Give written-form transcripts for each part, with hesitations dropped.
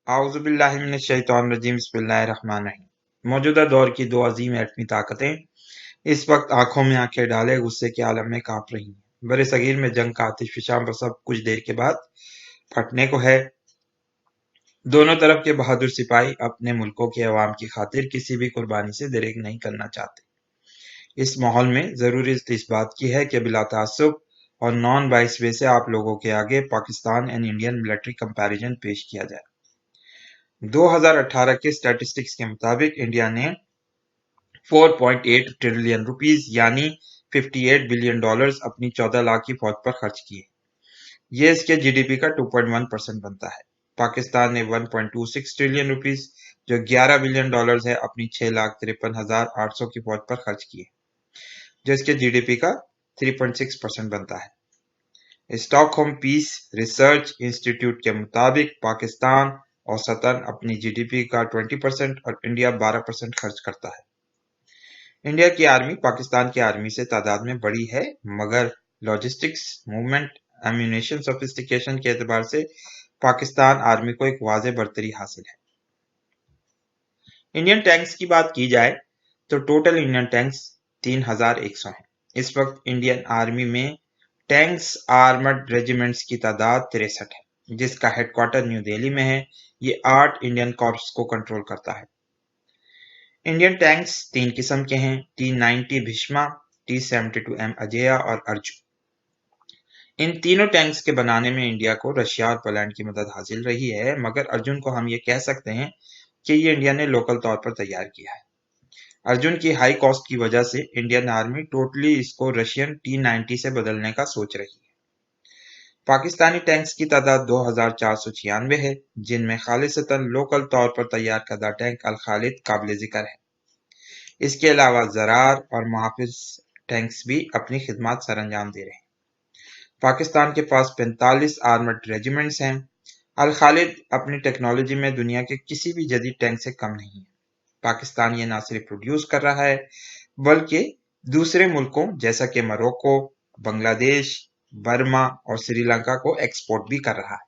आउज़ुबिल्लाहि मिनश्शैतानिर्रजीम बिस्मिल्लाहिर्रहमानिर्रहीम। मौजूदा दौर की दो अजीम एटमी ताकतें इस वक्त आंखों में आंखें डाले गुस्से के आलम में कांप रही हैं। बरे सगीर में जंग का आतिशफशां सब कुछ देर के बाद फटने को है। दोनों तरफ के बहादुर सिपाही अपने मुल्कों के अवाम की खातिर किसी भी कुर्बानी से दरेक नहीं करना चाहते। इस माहौल में जरूरत इस बात की है कि बिला तासुब और नॉन बाइस वे से आप लोगों के आगे Pakistan and Indian military comparison पेश किया जाए। 2018 के स्टैटिस्टिक्स के मुताबिक इंडिया ने 4.8 ट्रिलियन रुपीस यानी 58 बिलियन डॉलर्स अपनी 14 लाख की फौज पर खर्च किए। ये इसके जीडीपी का 2.1% बनता है। पाकिस्तान ने 1.26 ट्रिलियन रुपीस जो 11 बिलियन डॉलर्स है अपनी 6,53,800 की फौज पर खर्च किए, जो इसके जीडीपी का 3.6% बनता है। स्टॉकहोम पीस रिसर्च इंस्टीट्यूट के मुताबिक पाकिस्तान औसतन अपनी जीडीपी का 20% और इंडिया 12% खर्च करता है। इंडिया की आर्मी पाकिस्तान की आर्मी से तादाद में बड़ी है, मगर लॉजिस्टिक्स, मूवमेंट, एम्यूनेशन, सोफिस्टिकेशन के एतबार से पाकिस्तान आर्मी को एक वाज़े बरतरी हासिल है। इंडियन टैंक्स की बात की जाए तो टोटल इंडियन टैंक्स 3,100 हैं। इस वक्त इंडियन आर्मी में टैंक्स आर्मर्ड रेजिमेंट्स की तादाद 63 है, जिसका हेडक्वार्टर न्यू दिल्ली में है। ये 8 इंडियन कॉर्प्स को कंट्रोल करता है। इंडियन टैंक्स 3 किस्म के हैं: T90 भीष्मा, T72M अजेय और अर्जुन। इन तीनों टैंक्स के बनाने में इंडिया को रशिया और पोलैंड की मदद हासिल रही है, मगर अर्जुन को हम ये कह सकते हैं कि ये इंडिया ने लोकल तौर पर तैयार किया है। अर्जुन की हाई कॉस्ट की वजह से इंडियन आर्मी टोटली इसको रशियन T90 से बदलने का सोच रही है। पाकिस्तानी टैंक्स की तादाद 2,496 है, जिनमें खालिसतन लोकल तौर पर तैयार करदा टैंक अल खालिद काबिल जिक्र है। इसके अलावा ज़रार और मुहाफिज टैंक्स भी अपनी खिदमत सरअंजाम दे रहे हैं। पाकिस्तान के पास 45 आर्मर्ड रेजिमेंट्स हैं। अल खालिद अपनी टेक्नोलॉजी में दुनिया के किसी भी जदीद टैंक से कम नहीं है। पाकिस्तान ये ना सिर्फ प्रोड्यूस कर रहा है, बल्कि दूसरे मुल्कों जैसा कि मोरक्को, बांग्लादेश, बर्मा और श्रीलंका को एक्सपोर्ट भी कर रहा है।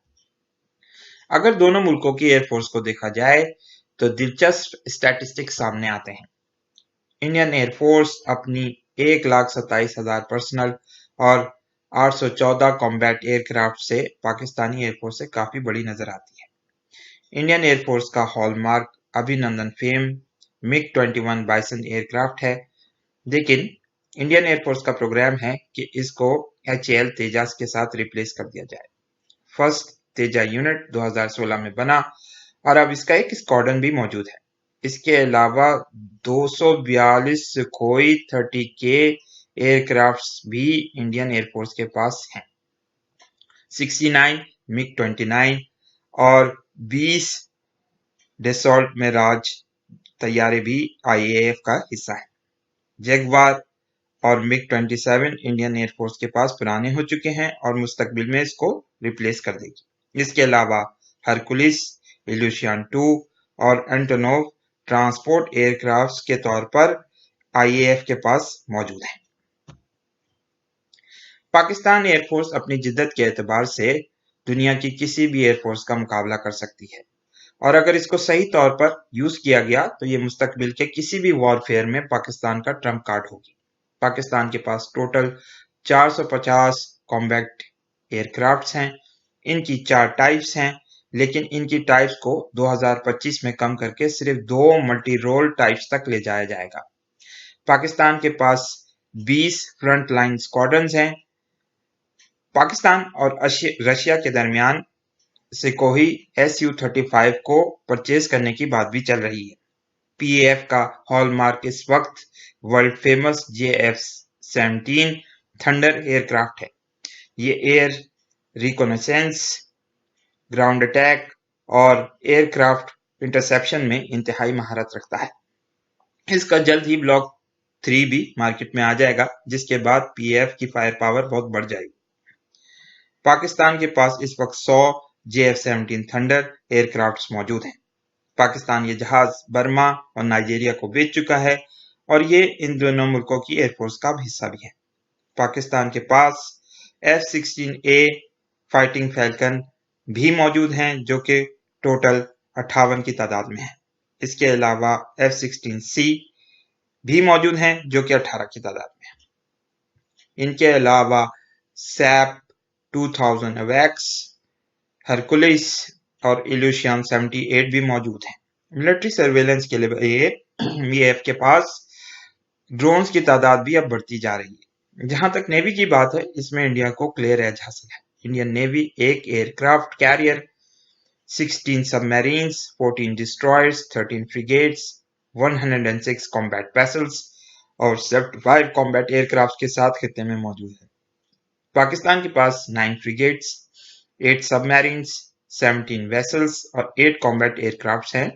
अगर दोनों मुल्कों की एयरफोर्स को देखा जाए तो दिलचस्प स्टैटिस्टिक्स सामने आते हैं। इंडियन एयरफोर्स अपनी 1,27,000 पर्सनल और 814 कॉम्बैट एयरक्राफ्ट से पाकिस्तानी एयरफोर्स से काफी बड़ी नजर आती है। इंडियन एयरफोर्स का हॉलमार्क अभिनंदन फेम MiG-21 बाइसन एयरक्राफ्ट है, लेकिन इंडियन एयरफोर्स का प्रोग्राम है कि इसको HAL तेजास के साथ रिप्लेस कर दिया जाए। फर्स्ट तेजा यूनिट 2016 में बना और अब इसका एक स्क्वाड्रन भी मौजूद है। इसके अलावा 242 सुखोई 30K एयरक्राफ्ट्स भी इंडियन एयरफोर्स के पास हैं। 69 MiG-29 और 20 डेसॉल्ट मिराज तैयारे भी IAF का हिस्सा है। जैगवार और MiG-27 इंडियन एयरफोर्स के पास पुराने हो चुके हैं और मुस्तकबिल में इसको रिप्लेस कर देगी। इसके अलावा हरकुलिस, इल्यूशियन 2 और एंटोनोव ट्रांसपोर्ट एयरक्राफ्ट्स के तौर पर IAF के पास मौजूद हैं। पाकिस्तान एयरफोर्स अपनी जिद्दत के एतबार से दुनिया की किसी भी एयरफोर्स का मुकाबला कर सकती है, और अगर इसको सही तौर पर यूज किया गया तो ये मुस्तकबिल के किसी भी वॉरफेयर में पाकिस्तान का ट्रम्प कार्ड होगी। पाकिस्तान के पास टोटल 450 कॉम्बैट एयरक्राफ्ट्स हैं। इनकी 4 टाइप्स हैं, लेकिन इनकी टाइप्स को 2025 में कम करके सिर्फ 2 मल्टी रोल टाइप्स तक ले जाया जाएगा। पाकिस्तान के पास 20 फ्रंट लाइन स्क्वाड्रन्स हैं। पाकिस्तान और रशिया के दरमियान सिकोही Su-35 को परचेज करने की बात भी चल रही है। PAF का हॉलमार्क इस वक्त world famous JF-17 thunder aircraft है। ये एयर रिकॉनेसेंस, ग्राउंड अटैक और एयरक्राफ्ट इंटरसेप्शन में इंतहाई महारत रखता है। इसका जल्द ही ब्लॉक 3 भी मार्केट में आ जाएगा, जिसके बाद PAF की फायर पावर बहुत बढ़ जाएगी। पाकिस्तान के पास इस वक्त 100 JF-17 थंडर एयरक्राफ्ट्स मौजूद हैं। पाकिस्तान ये जहाज बर्मा और नाइजीरिया को बेच चुका है और ये इन दोनों मुल्कों की एयरफोर्स का हिस्सा भी है। पाकिस्तान के पास F-16A फाइटिंग फैल्कन भी मौजूद हैं, जो कि टोटल 58 की तादाद में है। इसके अलावा F-16C भी मौजूद हैं जो कि 18 की तादाद में है। इनके अलावा सैप 2000 अवैक्स, हरकुलिस और इल्यूशियन 78 भी मौजूद हैं। मिलिट्री सर्वेलेंस के लिए वीएफ के पास ड्रोन्स की तादाद भी अब बढ़ती जा रही है। जहां तक नेवी की बात है, इसमें इंडिया को क्लियर एज हासिल है। Indian navy 1 aircraft carrier, 16 submarines, 14 destroyers, 13 frigates, 106 combat vessels और 75 कॉम्बैट एयरक्राफ्ट के साथ खित्ते में मौजूद है। पाकिस्तान के पास 9 फ्रिगेट्स, 8 सबमरीन्स, 17 वेसल्स और 8 कॉम्बैट एयरक्राफ्ट हैं,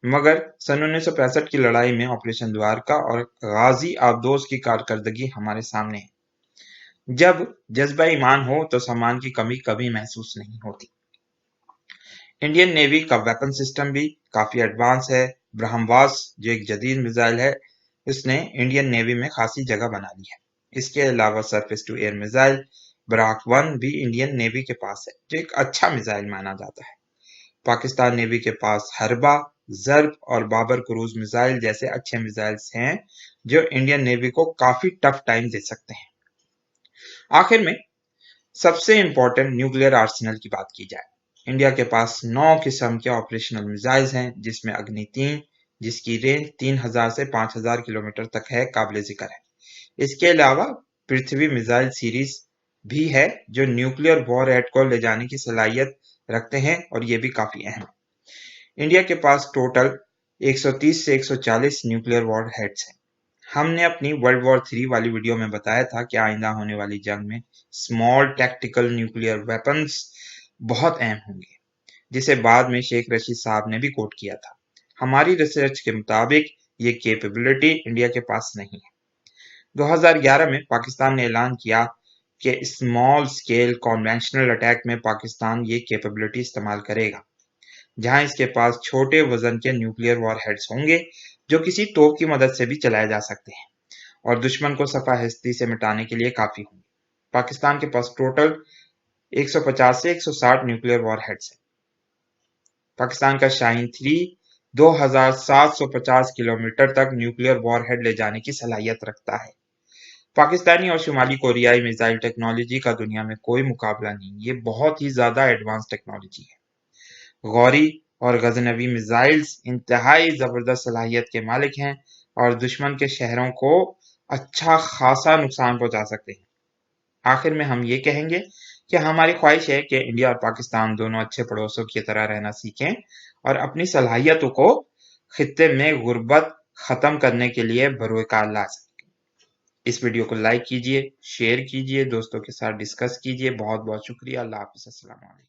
मगर सन 1965 की लड़ाई में ऑपरेशन द्वारका और गाजी आबदोज की कारकर्दगी हमारे सामने है। जब जज्बा ईमान हो तो सामान की कमी कभी महसूस नहीं होती। इंडियन नेवी का वेपन सिस्टम भी काफी एडवांस है। ब्रह्मवास जो एक जदीद मिसाइल है, उसने इंडियन नेवी में खासी जगह बना ली है। इसके अलावा surface to air missile Barak 1 भी इंडियन नेवी के पास है, जो एक अच्छा मिसाइल माना जाता है। पाकिस्तान नेवी के पास हरबा, जर्ब और बाबर क्रूज मिसाइल जैसे अच्छे मिसाइल्स हैं जो इंडियन नेवी को काफी टफ टाइम दे सकते हैं। आखिर में सबसे इंपॉर्टेंट न्यूक्लियर आर्सेनल की बात की जाए। इंडिया के पास 9 किस्म के ऑपरेशनल मिसाइल्स हैं, जिसमें अग्नि 3, जिसकी रेंज 3000 से 5000 किलोमीटर तक है, काबिल जिक्र है। इसके अलावा पृथ्वी मिसाइल सीरीज भी है जो न्यूक्लियर वॉरहेड को ले जाने की सलाहियत रखते हैं और ये भी काफी अहम है। इंडिया के पास टोटल 130 से 140 न्यूक्लियर वॉरहेड्स हैं। हमने अपनी वर्ल्ड वॉर 3 वाली वीडियो में बताया था कि आइंदा होने वाली जंग में स्मॉल टैक्टिकल न्यूक्लियर वेपन्स बहुत अहम होंगे, जिसे बाद में शेख रशीद साहब ने भी कोट किया था। हमारी रिसर्च के मुताबिक ये कैपेबिलिटी इंडिया के पास नहीं है। 2011 में पाकिस्तान ने ऐलान किया कि स्मॉल स्केल कॉन्वेंशनल अटैक में पाकिस्तान ये कैपेबिलिटी इस्तेमाल करेगा, जहां इसके पास छोटे वजन के न्यूक्लियर वॉरहेड्स होंगे जो किसी तोप की मदद से भी चलाए जा सकते हैं और दुश्मन को सफा हस्ती से मिटाने के लिए काफी होंगे। पाकिस्तान के पास टोटल 150 से 160 न्यूक्लियर वॉरहेड्स हैं। पाकिस्तान का शाहीन 3 2750 किलोमीटर तक न्यूक्लियर वॉरहेड ले जाने की सलाहियत रखता है। पाकिस्तानी और शुमाली कोरियाई मिसाइल टेक्नोलॉजी का दुनिया में कोई मुकाबला नहीं, ये बहुत ही ज्यादा एडवांस टेक्नोलॉजी है। गौरी और गजनवी मिसाइल्स इंतहाई जबरदस्त सलाहियत के मालिक हैं और दुश्मन के शहरों को अच्छा खासा नुकसान पहुंचा सकते हैं। आखिर में हम ये कहेंगे कि हमारी ख्वाहिश है कि इंडिया और पाकिस्तान दोनों अच्छे पड़ोसियों की तरह रहना सीखें और अपनी सलाहियतों को खित्ते में गुर्बत खत्म करने के लिए बरोकार ला सकें। इस वीडियो को लाइक कीजिए, शेयर कीजिए, दोस्तों के साथ डिस्कस कीजिए। बहुत बहुत शुक्रिया। अल्लाह हाफिज़। अस्सलाम वालेकुम।